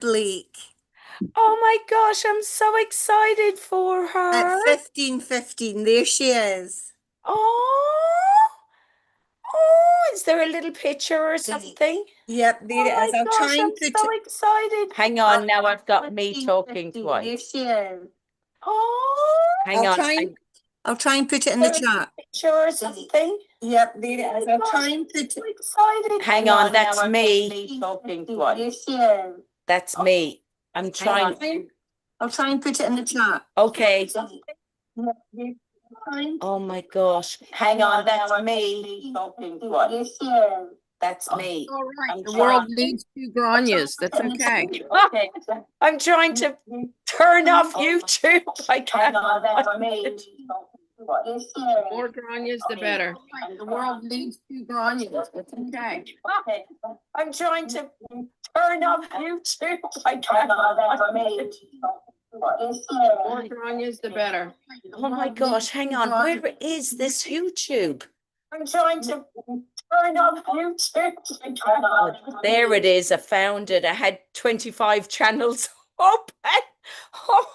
Blake Oh my gosh, I'm so excited for at her. 15:15. There she is. Oh, oh, is there a little picture or something? Yep, there Oh it my is. I'll try gosh, and I'm put so it excited. Hang up. on, now I've got me talking 15:15. There twice. she is. Oh, hang I'll on. try and I'll try and put it in the There a chat. picture or something? Yep, there it is. Oh my I'll try gosh, and I'm put so it. excited. Hang on, that's Now I've got me. me talking twice. There she is. That's me. I'm Hang trying. on. I'll try and put it in the chat. Okay. Yep, there- Oh my gosh. Hang on, that's me. talking twice. There she is. That's me. All right. I'm The trying. world needs two Granias. That's okay. Okay. I'm trying to turn off YouTube. I Hang can't. on, that's me. There she is. The more Granias, the better. The world needs two Granias. That's okay. Okay. I'm trying to turn off YouTube. I Hang can't. on, that's me. There she The more is. Granias, the better. Oh my gosh, hang on. Where is this YouTube? I'm trying to turn off YouTube. I can't. Oh, there it is. I found it. I had 25 channels open. Oh,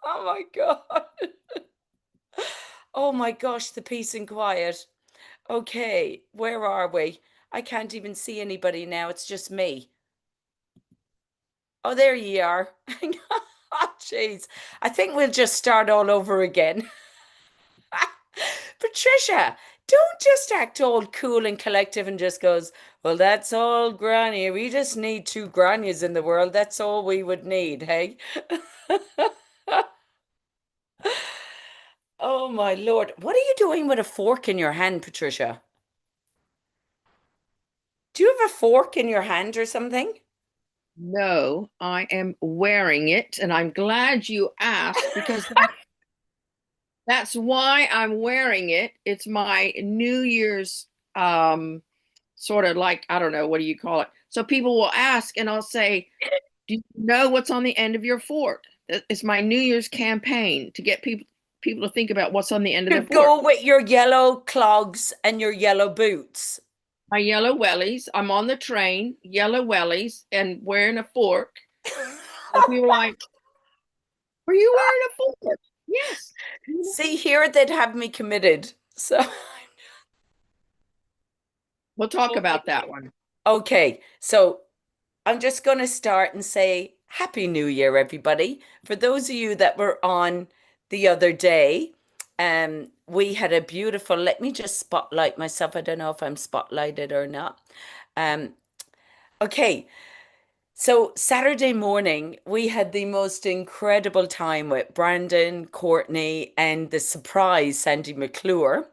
oh my God. Oh my gosh, the peace and quiet. Okay, where are we? I can't even see anybody now. It's just me. Oh, there you are. Oh, jeez. I think we'll just start all over again. Patricia, don't just act all cool and collective and just goes, well, that's all granny. We just need two grannies in the world. That's all we would need, hey? Oh my Lord. What are you doing with a fork in your hand, Patricia? Do you have a fork in your hand or something? No, I am wearing it, and I'm glad you asked because that's why I'm wearing it. It's my New Year's sort of like, I don't know, what do you call it? So people will ask, and I'll say, do you know what's on the end of your fork? It's my New Year's campaign to get people to think about what's on the end of You the fork. go with your yellow clogs and your yellow boots. My yellow wellies. I'm on the train, yellow wellies, and wearing a fork. And people are like, "Are you wearing a fork?" Yes. See, here they'd have me committed. So, We'll talk about that one. okay. So I'm just going to start and say Happy New Year, everybody. For those of you that were on the other day, we had a beautiful, let me just spotlight myself. I don't know if I'm spotlighted or not. Um, okay. So Saturday morning, we had the most incredible time with Brandon, Courtney, and the surprise Sandy McClure.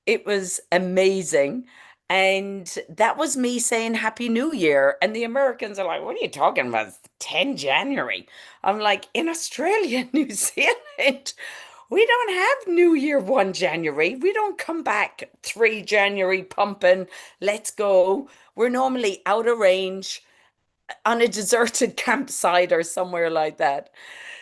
It was amazing. And that was me saying Happy New Year. And the Americans are like, what are you talking about? It's 10 January. I'm like, in Australia, New Zealand, we don't have New Year 1 January. We don't come back 3 January pumping, let's go. We're normally out of range on a deserted campsite or somewhere like that.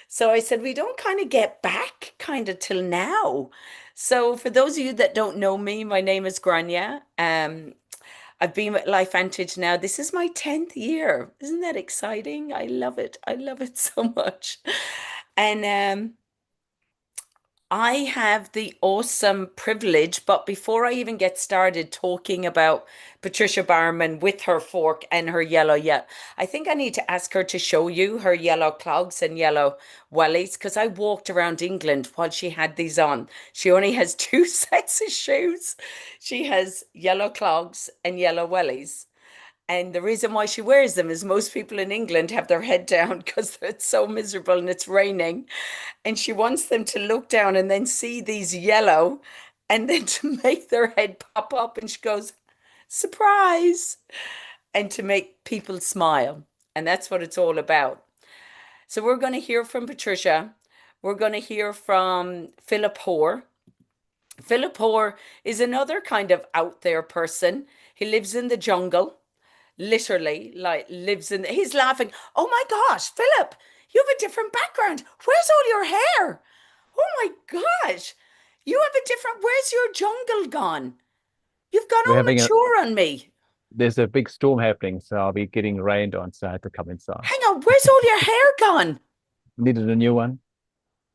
So I said, we don't kind of get back kind of till now. So for those of you that don't know me, my name is Grania. I've been with Life Vantage now. This is my 10th year. Isn't that exciting? I love it. I love it so much. And I have the awesome privilege, but before I even get started talking about Patricia Bowerman with her fork and her yellow, yeah, I think I need to ask her to show you her yellow clogs and yellow wellies because I walked around England while she had these on. She only has two sets of shoes. She has yellow clogs and yellow wellies. And the reason why she wears them is most people in England have their head down because it's so miserable and it's raining. And she wants them to look down and then see these yellow and then to make their head pop up. And she goes, surprise, and to make people smile. And that's what it's all about. So we're going to hear from Patricia. We're going to hear from Philip Hoare. Philip Hoare is another kind of out there person. He lives in the jungle, literally, like lives in, he's laughing. Oh my gosh, Philip, you have a different background. Where's all your hair? Oh my gosh, you have a different, where's your jungle gone? You've gone We're all having a mature on me. there's a big storm happening, so I'll be getting rained on, so I had to come inside. Hang on, where's all your hair gone? Needed a new one.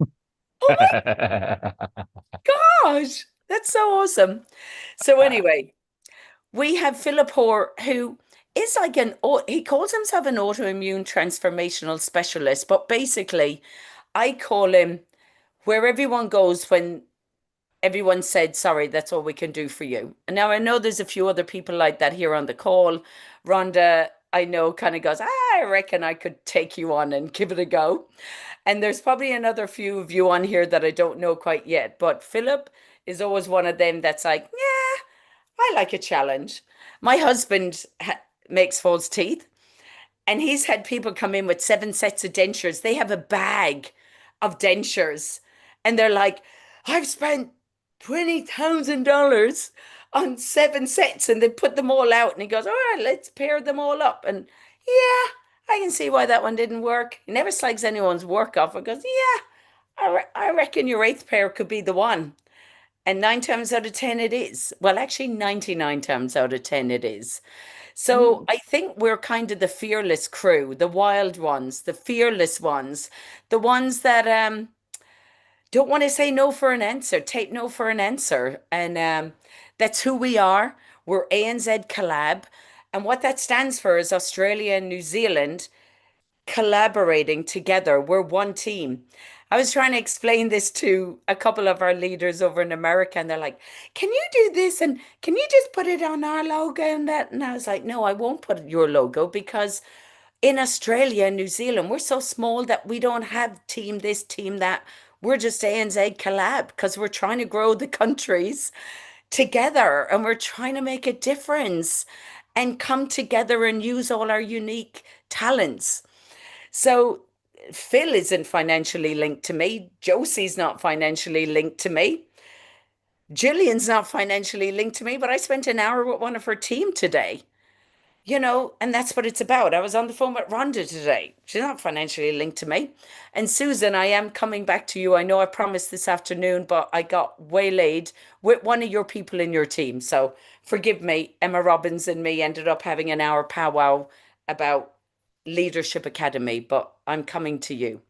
Oh my gosh, that's so awesome. So anyway, we have Philip Hoare, who is like he calls himself an autoimmune transformational specialist, but basically I call him where everyone goes when everyone said, sorry, that's all we can do for you. And now I know there's a few other people like that here on the call. Rhonda, I know, kind of goes, I reckon I could take you on and give it a go. And there's probably another few of you on here that I don't know quite yet. But Philip is always one of them that's like, yeah, I like a challenge. My husband makes false teeth, and he's had people come in with 7 sets of dentures. They have a bag of dentures, and they're like, I've spent $20,000 on 7 sets, and they put them all out. And he goes, all right, let's pair them all up. And yeah, I can see why that one didn't work. He never slags anyone's work off. He goes, yeah, I reckon your 8th pair could be the one. And 9 times out of 10 it is. Well, actually 99 times out of 10 it is. So I think we're kind of the fearless crew, the wild ones, the fearless ones, the ones that don't want to say no for an answer, take no for an answer. And that's who we are. We're ANZ Collab. And what that stands for is Australia and New Zealand collaborating together. We're one team. I was trying to explain this to a couple of our leaders over in America, and they're like, can you do this? And can you just put it on our logo and that? And I was like, no, I won't put your logo, because in Australia and New Zealand, we're so small that we don't have team this, team that. We're just ANZ Collab because we're trying to grow the countries together, and we're trying to make a difference and come together and use all our unique talents. So Phil isn't financially linked to me. Josie's not financially linked to me. Jillian's not financially linked to me, but I spent an hour with one of her team today. And that's what it's about. I was on the phone with Rhonda today. She's not financially linked to me. And Susan, I am coming back to you. I know I promised this afternoon, but I got waylaid with one of your people in your team. So forgive me. Emma Robbins and me ended up having an hour powwow about Leadership Academy, but I'm coming to you.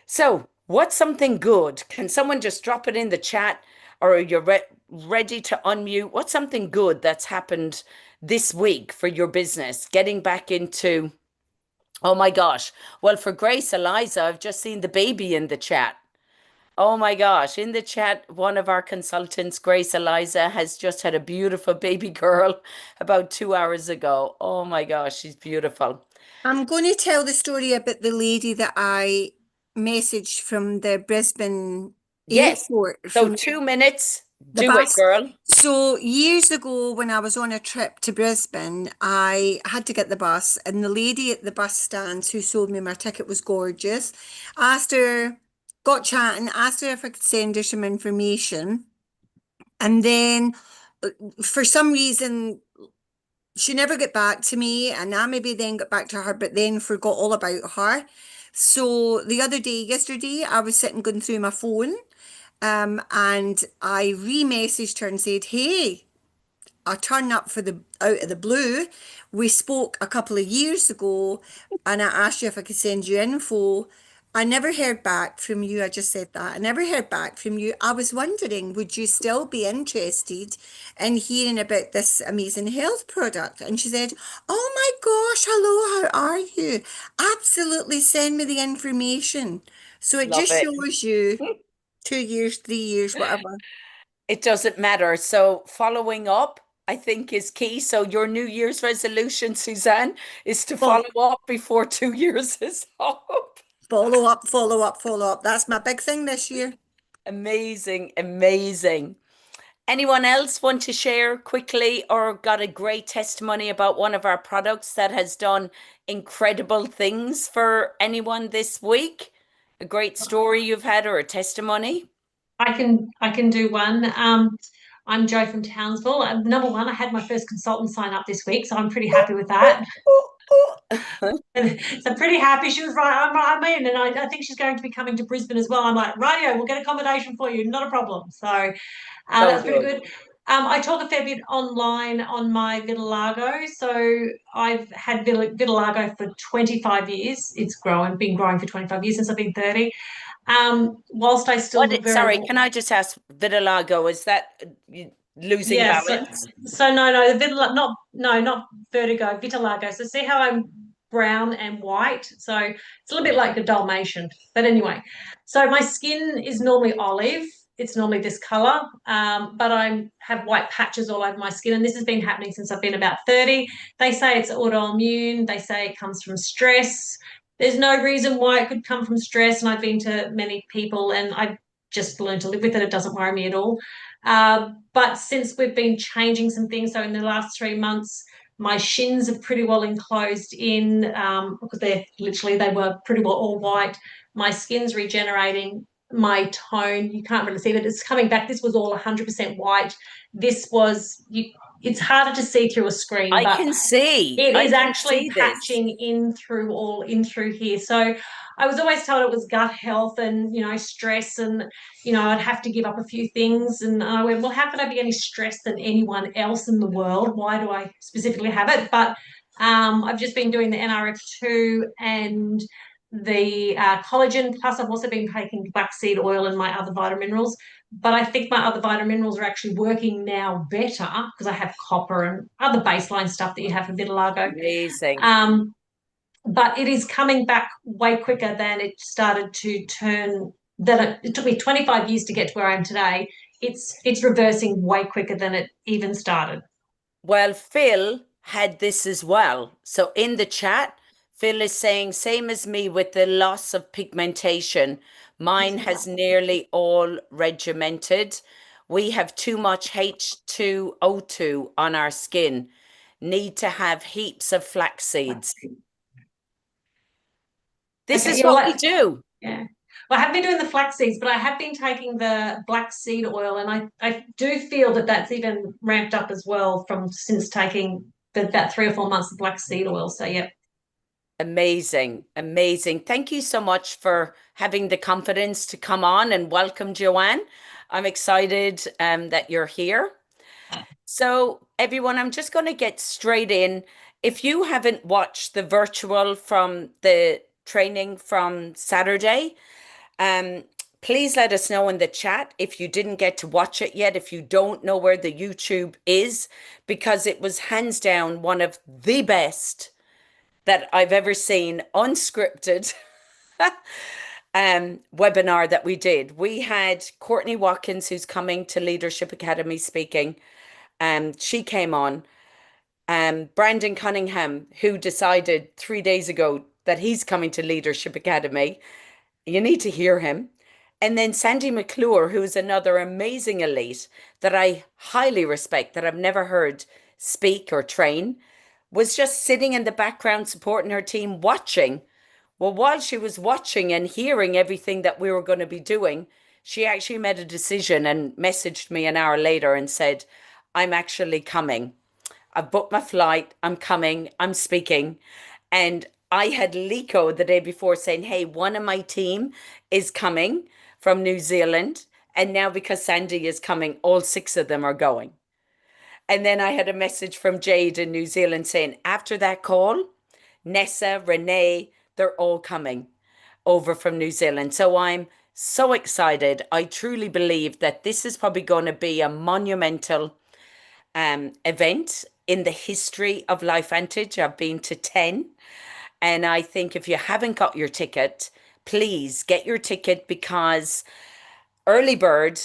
So what's something good? Can someone just drop it in the chat, or are you ready to unmute? What's something good that's happened this week for your business? Getting back into, oh my gosh. Well, for Grace Eliza, I've just seen the baby in the chat. Oh my gosh. In the chat, one of our consultants, Grace Eliza, has just had a beautiful baby girl about 2 hours ago. Oh my gosh, she's beautiful. I'm going to tell the story about the lady that I messaged from the Brisbane Yes. airport. So from 2 minutes. the Do it, bus. girl. So years ago, when I was on a trip to Brisbane, I had to get the bus, and the lady at the bus stand who sold me my ticket was gorgeous. Got chatting, asked her if I could send her some information. And then for some reason, she never got back to me, and I maybe then got back to her, but then forgot all about her. So the other day, yesterday, I was sitting going through my phone, and I re-messaged her and said, hey, I turned up for the out of the blue. We spoke a couple of years ago, and I asked you if I could send you info. I never heard back from you. I just said that. I never heard back from you. I was wondering, would you still be interested in hearing about this amazing health product? And she said, oh my gosh, hello, how are you? Absolutely, send me the information. So it Love just it. shows you 2 years, 3 years, whatever. It doesn't matter. So following up, I think, is key. So your New Year's resolution, Suzanne, is to Well, follow up before 2 years is up. follow up, follow up, follow up. That's my big thing this year. Amazing, amazing. Anyone else want to share quickly, or got a great testimony about one of our products that has done incredible things for anyone this week? A great story you've had, or a testimony? I can do one. I'm Jo from Townsville. Number one, I had my first consultant sign up this week, so I'm pretty happy with that. So pretty happy. She was right. I'm in, and I think she's going to be coming to Brisbane as well. I'm like, rightio, we'll get accommodation for you, not a problem. So that's pretty good. I talk a fair bit online on my vitiligo. So I've had vitiligo for 25 years. Been growing for 25 years since I've been 30. Whilst I still look very, Sorry, can I just ask, vitiligo, is that losing yeah, balance? so no, the vitiligo, not vertigo, vitiligo. So see how I'm brown and white? So it's a little bit like a Dalmatian. But anyway, so my skin is normally olive. It's normally this color, but I have white patches all over my skin, and this has been happening since I've been about 30. They say it's autoimmune. They say it comes from stress. There's no reason why it could come from stress, and I've been to many people, and I just learned to live with it. It doesn't worry me at all. But since we've been changing some things, so in the last 3 months, my shins are pretty well enclosed in because they were pretty well all white. My skin's regenerating, my tone, you can't really see that it's coming back. This was all 100% white. It's harder to see through a screen, I but can see. it I is can actually see this. patching in through here. So I was always told it was gut health and, stress, and, I'd have to give up a few things. And I went, well, how could I be any stressed than anyone else in the world? Why do I specifically have it? But I've just been doing the NRF2 and the collagen. Plus, I've also been taking black seed oil and my other vitamin minerals. But I think my other vitamin minerals are actually working now better because I have copper and other baseline stuff that you have for vitiligo. Amazing. But it is coming back way quicker than it started to turn. It took me 25 years to get to where I am today. It's reversing way quicker than it even started. Well, Phil had this as well. So in the chat, Phil is saying, same as me with the loss of pigmentation. Mine has nearly all regimented. We have too much H2O2 on our skin. Need to have heaps of flax seeds. This Okay, is yeah, what well, we do. Yeah. Well, I have been doing the flax seeds, but I have been taking the black seed oil, and I do feel that that's even ramped up as well since taking about 3 or 4 months of black seed oil. So, yeah. Amazing, amazing. Thank you so much for having the confidence to come on, and welcome, Joanne. I'm excited that you're here. So, everyone, I'm just going to get straight in. If you haven't watched the virtual from the training from Saturday, um, please let us know in the chat if you didn't get to watch it yet, if you don't know where the YouTube is, because it was hands down one of the best that I've ever seen, unscripted webinar that we did. We had Courtney Watkins, who's coming to Leadership Academy speaking. She came on. Brandon Cunningham, who decided 3 days ago that he's coming to Leadership Academy. You need to hear him. And then Sandy McClure, who is another amazing elite that I highly respect, that I've never heard speak or train, was just sitting in the background supporting her team, watching. Well, while she was watching and hearing everything that we were going to be doing, she actually made a decision and messaged me an hour later and said, I'm actually coming. I've booked my flight. I'm coming. I'm speaking. And I had Lico the day before saying, hey, one of my team is coming from New Zealand. And now because Sandy is coming, all 6 of them are going. And then I had a message from Jade in New Zealand saying, after that call, Nessa, Renee, they're all coming over from New Zealand. So I'm so excited. I truly believe that this is probably going to be a monumental event in the history of Life Vantage. I've been to 10. And I think if you haven't got your ticket, please get your ticket, because early bird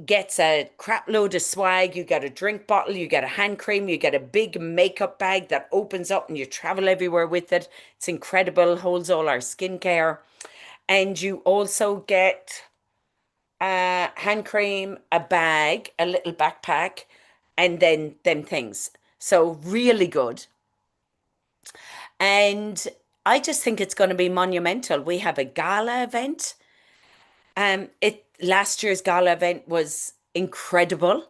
gets a crap load of swag. You get a drink bottle, you get a hand cream, you get a big makeup bag that opens up and you travel everywhere with it. It's incredible, holds all our skincare. And you also get a hand cream, a bag, a little backpack, and then them things. So really good. And I just think it's going to be monumental. We have a gala event. It last year's gala event was incredible.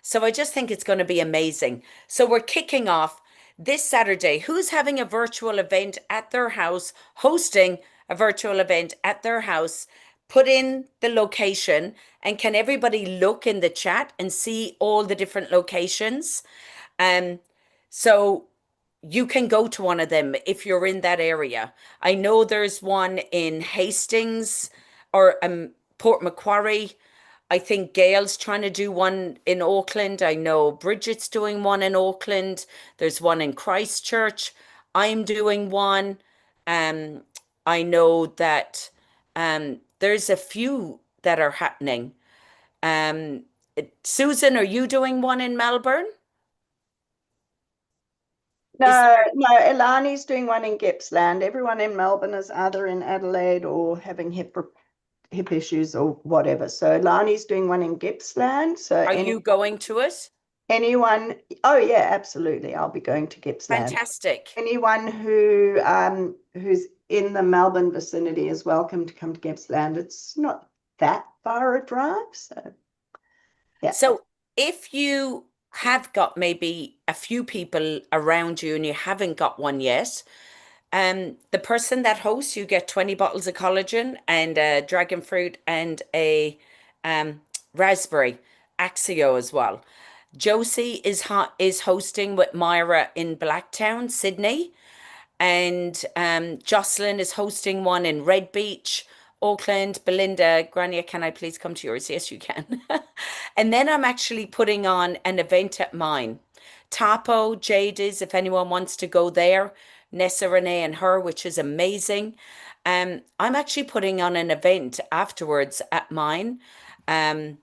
So I just think it's going to be amazing. So we're kicking off this Saturday. Who's having a virtual event at their house, hosting a virtual event at their house? put in the location, and can everybody look in the chat and see all the different locations? So you can go to one of them if you're in that area. I know there's one in Hastings or Port Macquarie. I think Gail's trying to do one in Auckland. I know Bridget's doing one in Auckland. There's one in Christchurch. I'm doing one. Um, I know that there's a few that are happening. Susan, are you doing one in Melbourne? No, no, Ilani's doing one in Gippsland. Everyone in Melbourne is either in Adelaide or having hip issues or whatever. So Ilani's doing one in Gippsland. So Are you going to it? anyone, oh yeah, absolutely. I'll be going to Gippsland. Fantastic. Anyone who's in the Melbourne vicinity is welcome to come to Gippsland. It's not that far a drive, so yeah. So if you have got maybe a few people around you and you haven't got one yet, the person that hosts, you get 20 bottles of collagen and a dragon fruit and a raspberry Axio as well. Josie is hosting with Myra in Blacktown, Sydney, and Jocelyn is hosting one in Red Beach, Auckland. Belinda, Grania, can I please come to yours? Yes, you can. And then I'm actually putting on an event at mine. Tapo, Jades, if anyone wants to go there, Nessa, Renee, and her, which is amazing. I'm actually putting on an event afterwards at mine. I'm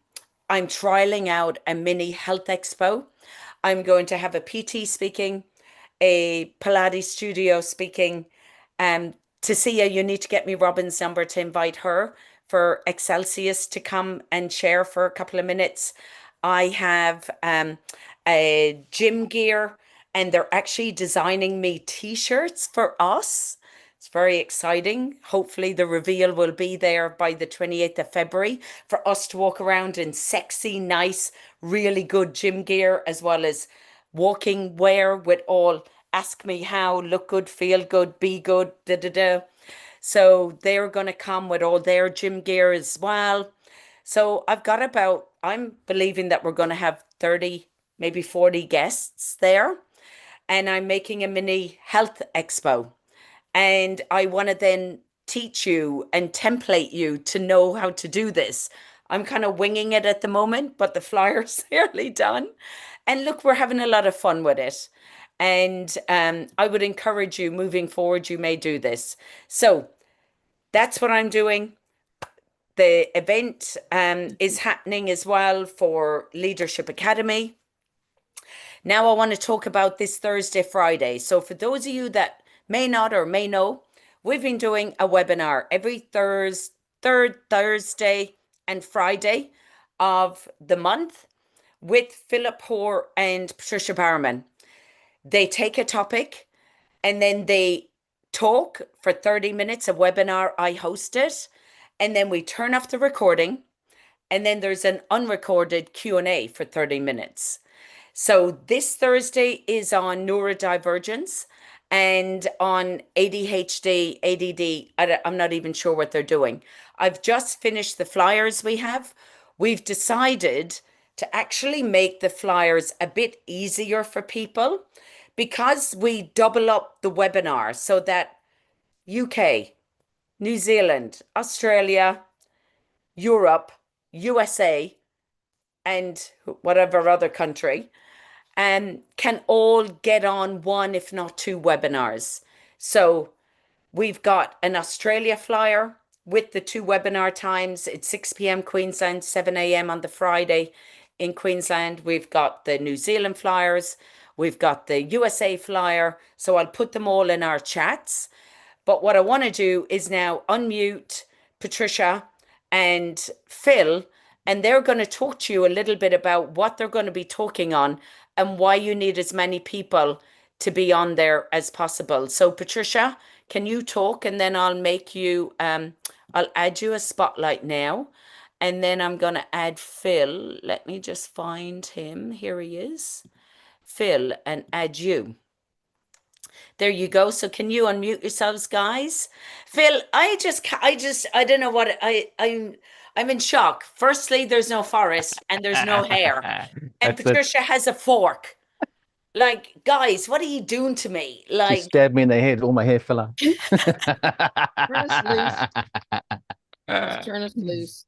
trialing out a mini health expo. I'm going to have a PT speaking, a Pilates studio speaking. Tasia, you need to get me Robin's number to invite her for Excelsius to come and share for a couple of minutes. I have a gym gear, and they're actually designing me t-shirts for us. It's very exciting. Hopefully the reveal will be there by the 28th of February for us to walk around in sexy, nice, really good gym gear, as well as walking wear with all ask me how, look good, feel good, be good, da da da. So they're going to come with all their gym gear as well. So I'm believing that we're going to have 30, maybe 40 guests there. And I'm making a mini health expo. And I want to then teach you and template you to know how to do this. I'm kind of winging it at the moment, but the flyer's nearly done. And look, we're having a lot of fun with it. And I would encourage you moving forward, you may do this. So that's what I'm doing. The event is happening as well for Leadership Academy. Now I want to talk about this Thursday, Friday. So for those of you that may not or may know, we've been doing a webinar every third Thursday and Friday of the month with Philip Hoare and Patricia Bowerman. They take a topic and then they talk for 30 minutes, a webinar. I host it, and then we turn off the recording, and then there's an unrecorded Q&A for 30 minutes. So this Thursday is on neurodivergence and on ADHD, ADD. I'm not even sure what they're doing. I've just finished the flyers we have. We've decided to actually make the flyers a bit easier for people because we double up the webinar so that UK, New Zealand, Australia, Europe, USA, and whatever other country can all get on one, if not two webinars. So we've got an Australia flyer with the two webinar times. It's 6 p.m. Queensland, 7 a.m. on the Friday in Queensland. We've got the New Zealand flyers. We've got the USA flyer. So I'll put them all in our chats. But what I want to do is now unmute Patricia and Phil, and they're going to talk to you a little bit about what they're going to be talking on and why you need as many people to be on there as possible. So Patricia, can you talk, and then I'll make you, I'll add you a spotlight now, and then I'm going to add Phil. Let me just find him. Here he is. Phil, and add you. There you go. So can you unmute yourselves, guys? Phil, I don't know what I'm in shock. Firstly, there's no forest and there's no hair. And That's it. Patricia has a fork. Like, guys, what are you doing to me? She Like, stabbed me in the head. All my hair fell out. Turn us loose. Just turn us loose.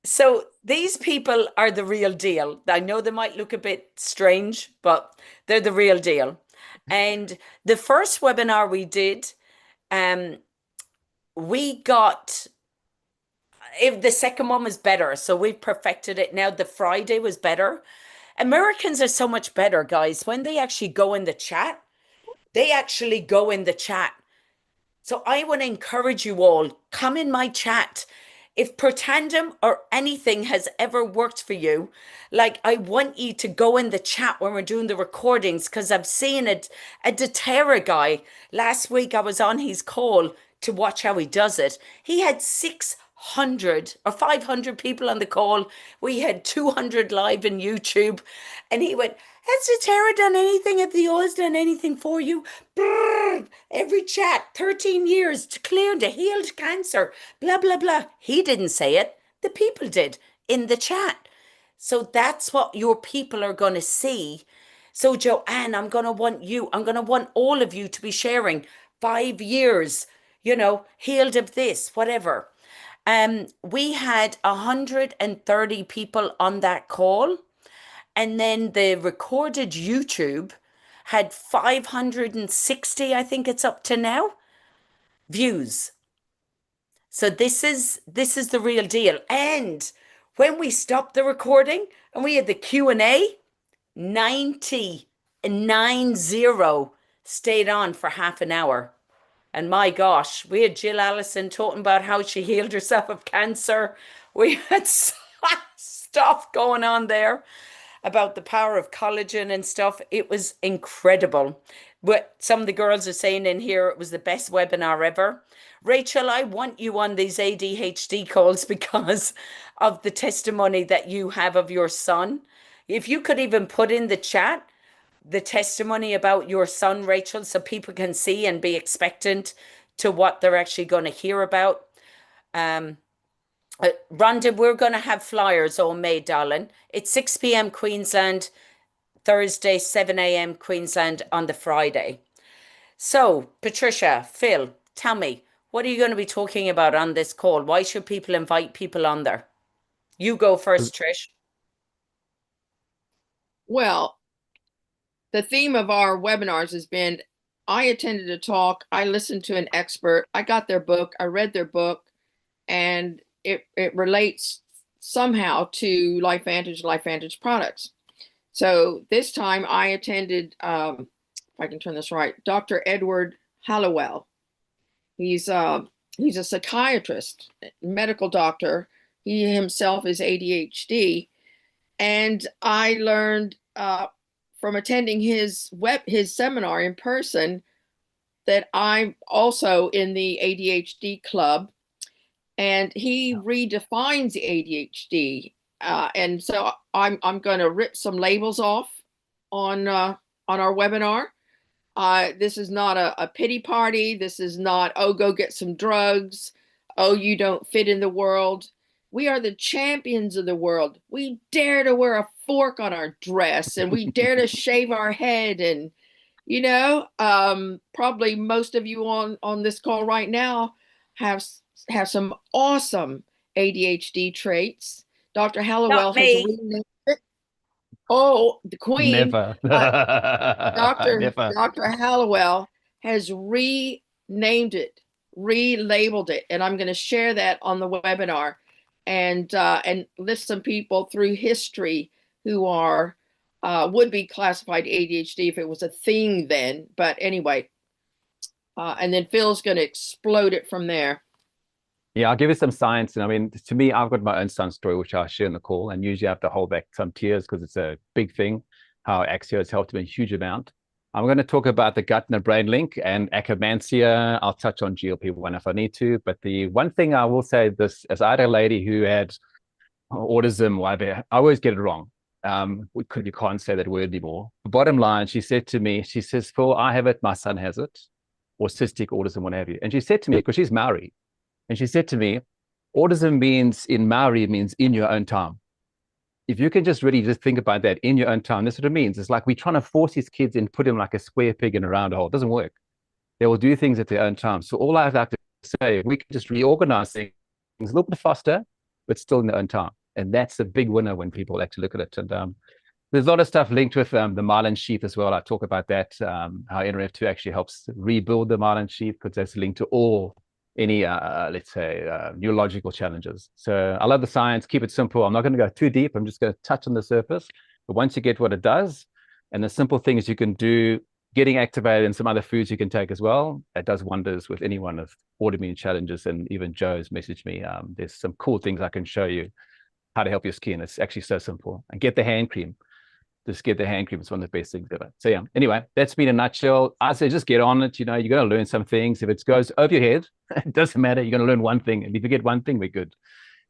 so these people are the real deal. I know they might look a bit strange, but they're the real deal. And the first webinar we did, we got, if the second one was better, so we've perfected it now. The Friday was better. Americans are so much better, guys. When they actually go in the chat, they actually go in the chat. So I want to encourage you all, come in my chat. If per tandem or anything has ever worked for you, like I want you to go in the chat when we're doing the recordings, because I've seen it. A doTERRA guy, last week I was on his call to watch how he does it. He had 600 or 500 people on the call. We had 200 live in YouTube. And he went, has doTERRA done anything? Have the oils done anything for you? Brrr, every chat, 13 years to clear, to healed cancer, blah, blah, blah. He didn't say it. The people did in the chat. So that's what your people are going to see. So Joanne, I'm going to want all of you to be sharing 5 years, healed of this, whatever. We had 130 people on that call. And then the recorded YouTube had 560, I think it's up to now, views. So this is the real deal. And when we stopped the recording and we had the Q&A, 90 stayed on for half an hour. And my gosh, we had Jill Allison talking about how she healed herself of cancer. We had stuff going on there about the power of collagen and stuff. It was incredible. What some of the girls are saying in here, it was the best webinar ever. Rachel, I want you on these ADHD calls because of the testimony that you have of your son. If you could even put in the chat the testimony about your son, Rachel, so people can see and be expectant to what they're actually going to hear about. Rhonda, we're going to have flyers all made, darling. It's 6 p.m. Queensland, Thursday, 7 a.m. Queensland on the Friday. So, Patricia, Phil, tell me, what are you going to be talking about on this call? Why should people invite people on there? You go first, Trish. Well, the theme of our webinars has been, I attended a talk, I listened to an expert, I got their book, I read their book, and it relates somehow to LifeVantage products. So this time I attended, if I can turn this right, Dr. Edward Hallowell. He's a psychiatrist, medical doctor. He himself is ADHD. And I learned from attending his seminar in person that I'm also in the ADHD club. And he redefines ADHD, and so I'm going to rip some labels off on our webinar. This is not a pity party. This is not, oh, go get some drugs. Oh, you don't fit in the world. We are the champions of the world. We dare to wear a fork on our dress, and we dare to shave our head. And probably most of you on this call right now have some awesome ADHD traits. Dr. Hallowell has renamed it. Oh, the queen. Never. Never. Dr. Hallowell has renamed it, relabeled it, and I'm going to share that on the webinar and list some people through history who are would be classified ADHD if it was a thing then. But anyway, and then Phil's going to explode it from there. Yeah, I'll give you some science. And I mean, to me, I've got my own son story, which I'll share in the call. And usually I have to hold back some tears because it's a big thing, how Axio has helped me a huge amount. I'm going to talk about the gut and the brain link and acromantia. I'll touch on GLP-1 if I need to. But the one thing I will say this, as I had a lady who had autism, whatever, I always get it wrong. You can't say that word anymore. The bottom line, she said to me, she says, Phil, I have it, my son has it, or cystic autism, what have you. And she said to me, because she's Maori, and she said to me, autism means in Maori, it means in your own time. If you can just really just think about that, in your own time, that's what it means. It's like we're trying to force these kids and put them like a square peg in a round hole. It doesn't work. They will do things at their own time. So all I'd like to say, we can just reorganize things a little bit faster, but still in their own time. And that's a big winner when people actually look at it. And there's a lot of stuff linked with the myelin sheath as well. I talk about that, how NRF2 actually helps rebuild the myelin sheath because that's linked to any, let's say, neurological challenges. So I love the science, keep it simple. I'm not going to go too deep. I'm just going to touch on the surface. But once you get what it does, and the simple things you can do, getting activated and some other foods you can take as well, that does wonders with anyone with autoimmune challenges. And even Joe's messaged me. There's some cool things I can show you how to help your skin. It's actually so simple. And get the hand cream. Just get the hand cream. It's one of the best things ever. So yeah, anyway, that's been a nutshell. I say just get on it. You're going to learn some things. If it goes over your head, it doesn't matter. You're going to learn one thing. And if you get one thing, we're good.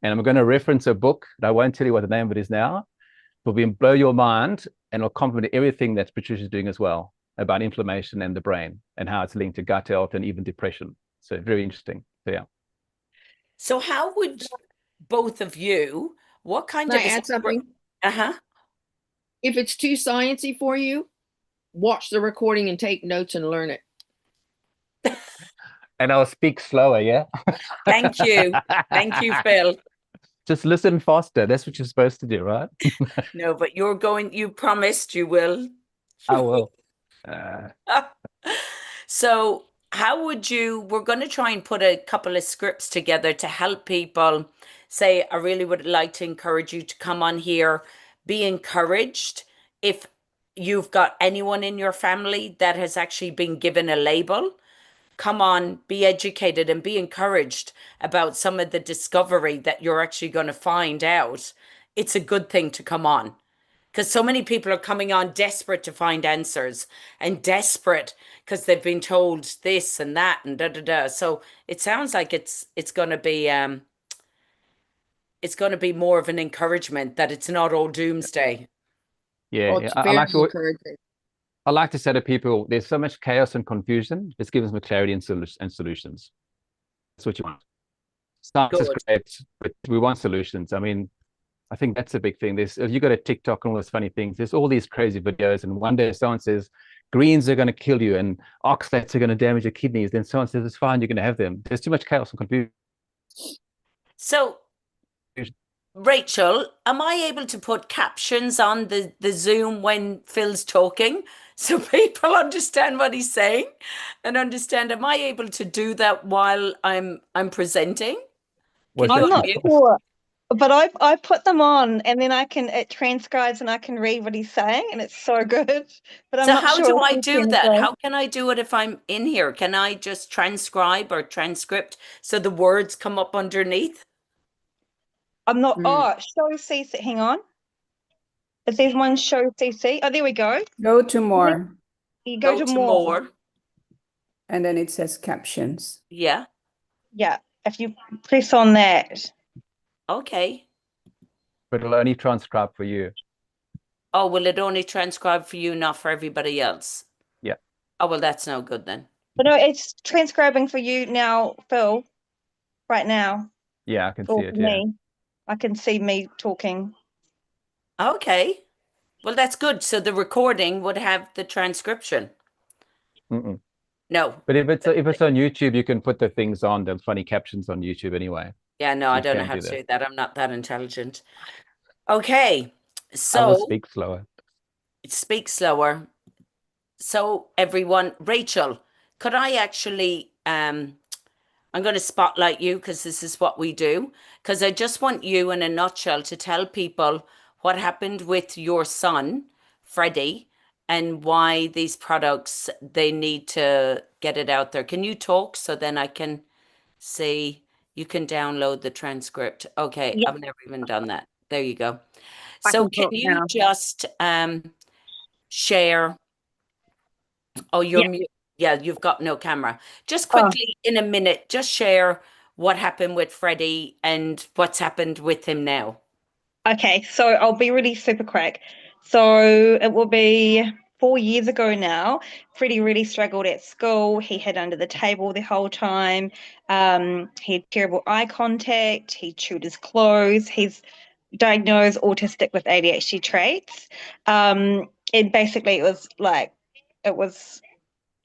And I'm going to reference a book. I won't tell you what the name of it is now. It will blow your mind and it'll complement everything that Patricia's doing as well about inflammation and the brain and how it's linked to gut health and even depression. So very interesting. So yeah. So how would both of you, what kind Can of I add something? Uh-huh. If it's too sciencey for you, watch the recording and take notes and learn it. And I'll speak slower, yeah? Thank you. Thank you, Phil. Just listen faster. That's what you're supposed to do, right? No, but you promised you will. I will. So we're going to try and put a couple of scripts together to help people say, I really would like to encourage you to come on here, be encouraged. If you've got anyone in your family that has actually been given a label, come on, be educated and be encouraged about some of the discovery that you're actually going to find out. It's a good thing to come on. Because so many people are coming on desperate to find answers and desperate because they've been told this and that and da da da. So it sounds like it's going to be more of an encouragement that it's not all doomsday. Yeah, Oh, yeah. it's I very like to encouraging. I like to say to people, there's so much chaos and confusion. Let's give them clarity and solutions. That's what you want. Science is Good. great, but we want solutions. I mean, I think that's a big thing. If you got a TikTok and all those funny things, there's all these crazy videos, and one day someone says greens are going to kill you and oxalates are going to damage your kidneys. Then someone says it's fine, you're going to have them. There's too much chaos and confusion. So, Rachel, am I able to put captions on the Zoom when Phil's talking so people understand what he's saying and understand? Am I able to do that while I'm presenting? Was Can you that I'm not unmute? sure, but I put them on and then it transcribes and I can read what he's saying and it's so good. But I'm So not how sure do if I you do can as that? well. How can I do it if I'm in here? Can I just transcribe or transcript so the words come up underneath? I'm not. Mm. Oh, show CC. Hang on. It says one show CC. Oh, there we go. Go to more, You go to more. more. and then it says captions. Yeah. Yeah. If you press on that. Okay. But it'll only transcribe for you. Oh, will it only transcribe for you, not for everybody else? Yeah. Oh, well, that's no good then. But no, it's transcribing for you now, Phil. Right now. Yeah, I can Or see it. for Yeah. me. I can see me talking. Okay. Well, that's good. So the recording would have the transcription. Mm-mm. No. But if it's on YouTube, you can put the things on the funny captions on YouTube anyway. Yeah, no, So I you don't know can how do to that. do that. I'm not that intelligent. Okay. I will So speak slower. speak slower. So everyone, Rachel, could I actually I'm going to spotlight you because this is what we do. Because I just want you in a nutshell to tell people what happened with your son, Freddie, and why these products, they need to get it out there. Can you talk so then I can see? You can download the transcript. Okay, Yeah. I've never even done that. There you go. I So can can talk you now. just share? Oh, you're mute. Yeah, you've got no camera. Just Oh. quickly, in a minute, just share what happened with Freddie and what's happened with him now. Okay, so I'll be really super quick. So it will be 4 years ago now. Freddie really struggled at school. He hid under the table the whole time. He had terrible eye contact. He chewed his clothes. He's diagnosed autistic with ADHD traits. And basically it was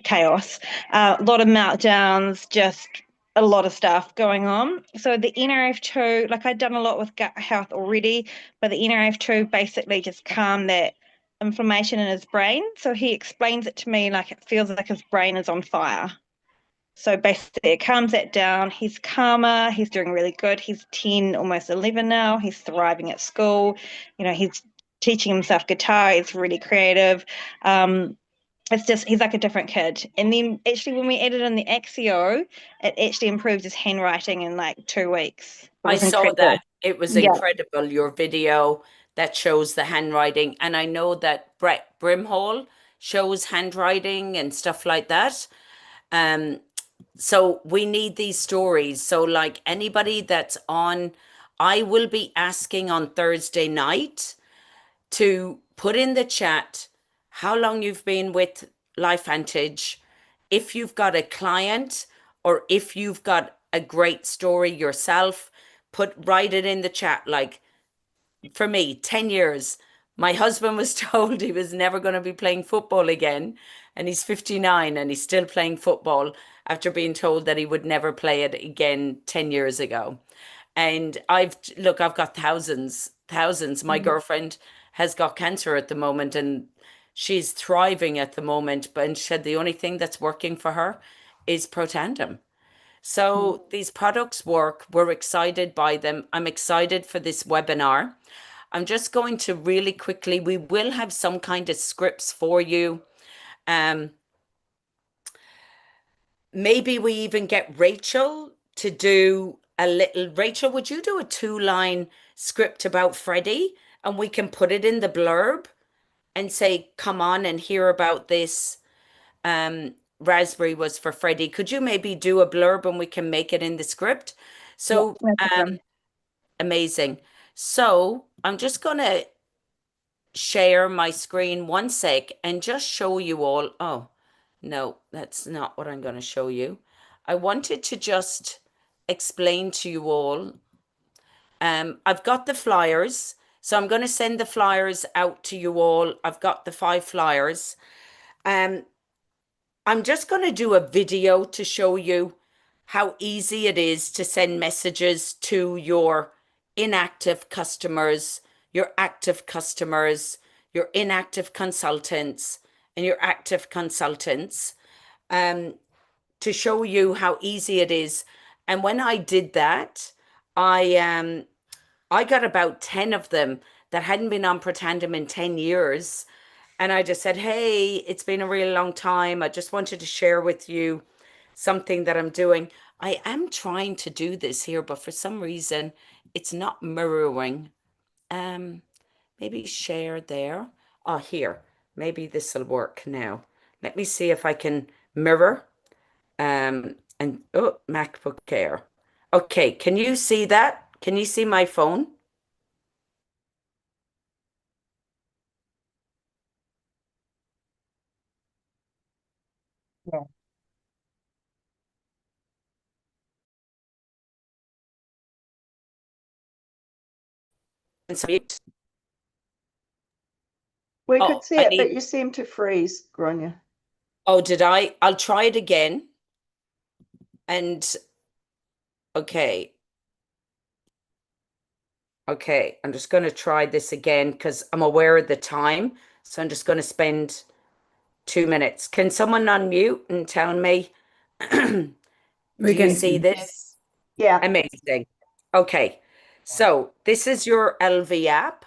chaos. A lot of meltdowns, just a lot of stuff going on. So the NRF2, like I'd done a lot with gut health already, but the NRF2 basically just calmed that inflammation in his brain. So he explains it to me like it feels like his brain is on fire. So basically it calms that down. He's calmer. He's doing really good. He's 10, almost 11 now. He's thriving at school. He's teaching himself guitar. He's really creative. It's just he's like a different kid. And then actually when we added in the Axio, it actually improved his handwriting in like 2 weeks. It I was saw incredible. that. It was Yeah. incredible, your video that shows the handwriting. And I know that Brett Brimhall shows handwriting and stuff like that. So we need these stories. So like anybody that's on, I will be asking on Thursday night to put in the chat how long you've been with LifeVantage, if you've got a client or if you've got a great story yourself, write it in the chat. Like for me, 10 years. My husband was told he was never going to be playing football again, and he's 59 and he's still playing football after being told that he would never play it again 10 years ago. And I've got thousands. My girlfriend has got cancer at the moment and she's thriving at the moment, but she said the only thing that's working for her is Protandem. So these products work. We're excited by them. I'm excited for this webinar. I'm just going to really quickly, we will have some kind of scripts for you. Maybe we even get Rachel to do Rachel, would you do a 2-line script about Freddie and we can put it in the blurb and say, come on and hear about this. Raspberry was for Freddie. Could you maybe do a blurb and we can make it in the script? So, no problem. amazing. So I'm just going to share my screen 1 sec and just show you all. Oh, no, that's not what I'm going to show you. I wanted to just explain to you all. I've got the flyers, so I'm going to send the flyers out to you all. I've got the 5 flyers. I'm just going to do a video to show you how easy it is to send messages to your inactive customers, your active customers, your inactive consultants, and your active consultants, to show you how easy it is. And when I did that, I got about 10 of them that hadn't been on Protandem in 10 years. And I just said, hey, it's been a really long time. I just wanted to share with you something that I'm doing. I am trying to do this here, but for some reason it's not mirroring. Maybe share there. Oh, here. Maybe this will work now. Let me see if I can mirror. And oh, MacBook Air. Okay, can you see that? Can you see my phone? Yeah. And We oh, could see I it, need. but you seem to freeze, Grania. Oh, did I? I'll try it again. And okay. Okay, I'm just going to try this again because I'm aware of the time. So I'm just going to spend 2 minutes. Can someone unmute and tell me, do We you can see see. this? Yeah. Amazing. Okay, so this is your LV app.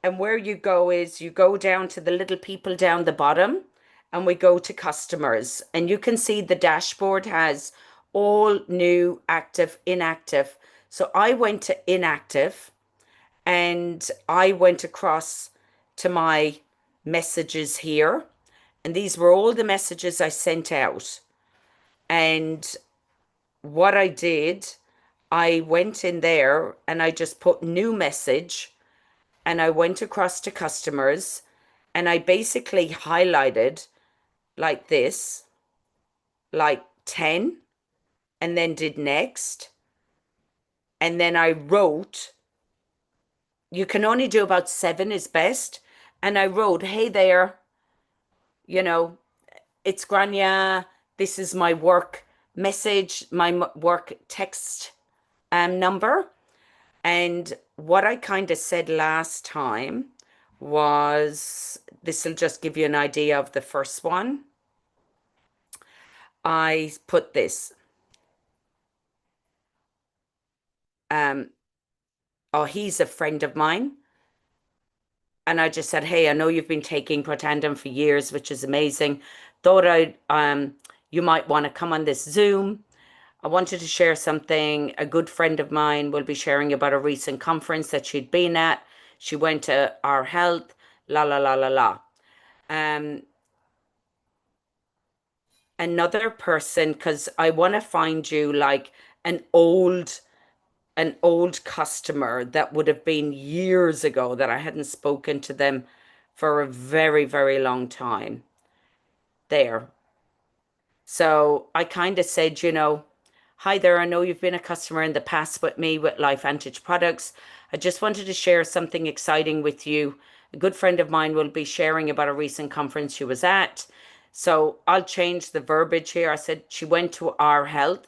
And where you go is you go down to the little people down the bottom and we go to customers. And you can see the dashboard has all new, active, inactive. So I went to inactive and I went across to my messages here. And these were all the messages I sent out. And what I did, I went in there and I just put new message and I went across to customers and I basically highlighted like this, like 10, and then did next. And then I wrote, you can only do about 7 is best. And I wrote, hey there, you know, it's Grania. This is my work message, my work text number. And what I kind of said last time was, this will just give you an idea of the first one. I put this. Oh, he's a friend of mine. And I just said, hey, I know you've been taking Protandim for years, which is amazing. Thought you might want to come on this Zoom. I wanted to share something. A good friend of mine will be sharing about a recent conference that she'd been at. She went to Our Health, la la la la la. Another person, because I want to find you like an old customer that would have been years ago that I hadn't spoken to them for a very, very long time there. So I kind of said, hi there, I know you've been a customer in the past with me with LifeVantage products. I just wanted to share something exciting with you. A good friend of mine will be sharing about a recent conference she was at. So I'll change the verbiage here. I said she went to Our Health.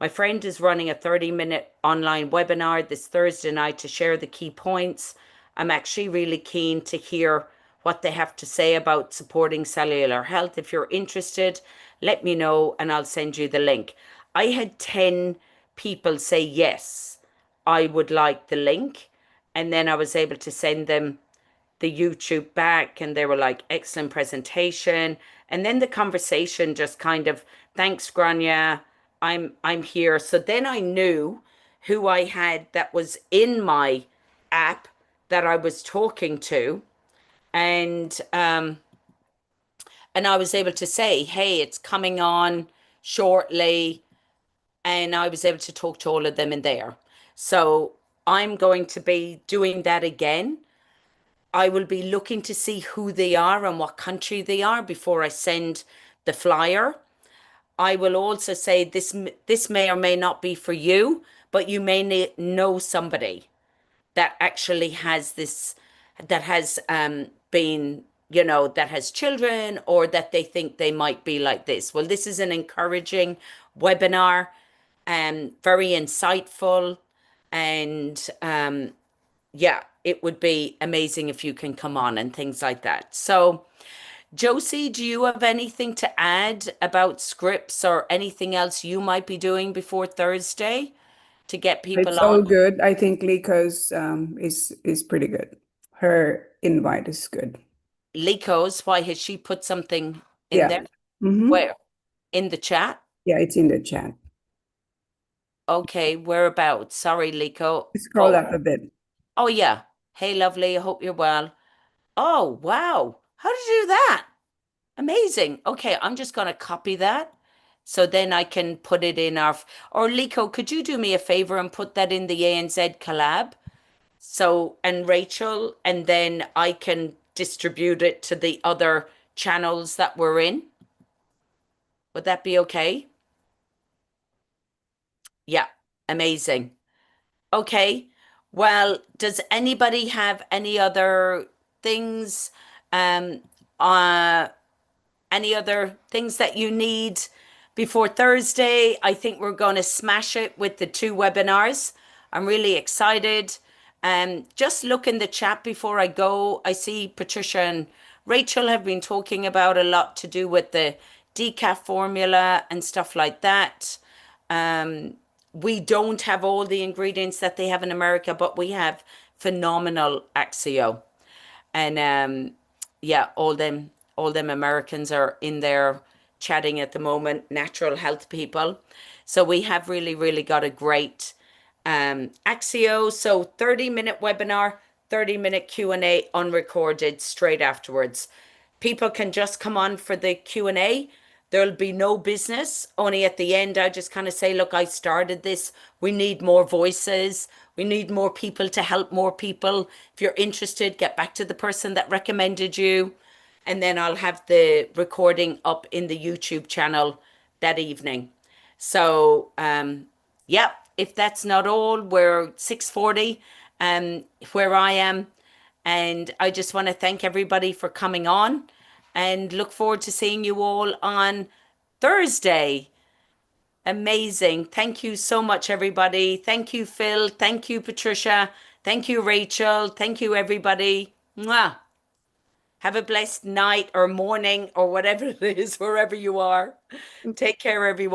My friend is running a 30-minute online webinar this Thursday night to share the key points. I'm actually really keen to hear what they have to say about supporting cellular health. If you're interested, let me know and I'll send you the link. I had 10 people say yes, I would like the link. And then I was able to send them the YouTube back and they were like, excellent presentation. And then the conversation just kind of, thanks, Grania. I'm here. So then I knew who I had that was in my app that I was talking to. And I was able to say, hey, it's coming on shortly. And I was able to talk to all of them in there. So I'm going to be doing that again. I will be looking to see who they are and what country they are before I send the flyer. I will also say this may or may not be for you, but you may know somebody that actually has this, that has been, that has children or that they think they might be like this. Well, this is an encouraging webinar, very insightful, and yeah, it would be amazing if you can come on and things like that. So, Josie, do you have anything to add about scripts or anything else you might be doing before Thursday to get people It's all on? good. I think Liko's is pretty good. Her invite is good. Liko's, why has she put something in Yeah. there? Mm-hmm. Where? In the chat? Yeah, it's in the chat. Okay, whereabouts? Sorry, Liko. Scroll up a bit. Oh, yeah. Hey, lovely. I hope you're well. Oh, wow. How did you do that? Amazing. Okay, I'm just going to copy that. So then I can put it in our, or Liko, could you do me a favor and put that in the ANZ collab? So, and Rachel, and then I can distribute it to the other channels that we're in. Would that be okay? Yeah, amazing. Okay. Well, does anybody have any other things, um, uh, any other things that you need before Thursday? I think we're going to smash it with the 2 webinars. I'm really excited. Just look in the chat before I go. I see Patricia and Rachel have been talking about a lot to do with the decaf formula and stuff like that. We don't have all the ingredients that they have in America, but we have phenomenal Axio. And yeah, all them Americans are in there chatting at the moment, natural health people. So we have really, really got a great Axio. So 30-minute webinar, 30-minute Q&A unrecorded straight afterwards. People can just come on for the Q&A, There'll be no business. Only at the end, I just kind of say, look, I started this. We need more voices. We need more people to help more people. If you're interested, get back to the person that recommended you. And then I'll have the recording up in the YouTube channel that evening. So, yeah, if that's not all, we're 6:40 where I am. And I just want to thank everybody for coming on and look forward to seeing you all on Thursday. Amazing. Thank you so much, everybody. Thank you, Phil. Thank you, Patricia. Thank you, Rachel. Thank you, everybody. Mwah. Have a blessed night or morning or whatever it is, wherever you are. Take care, everyone.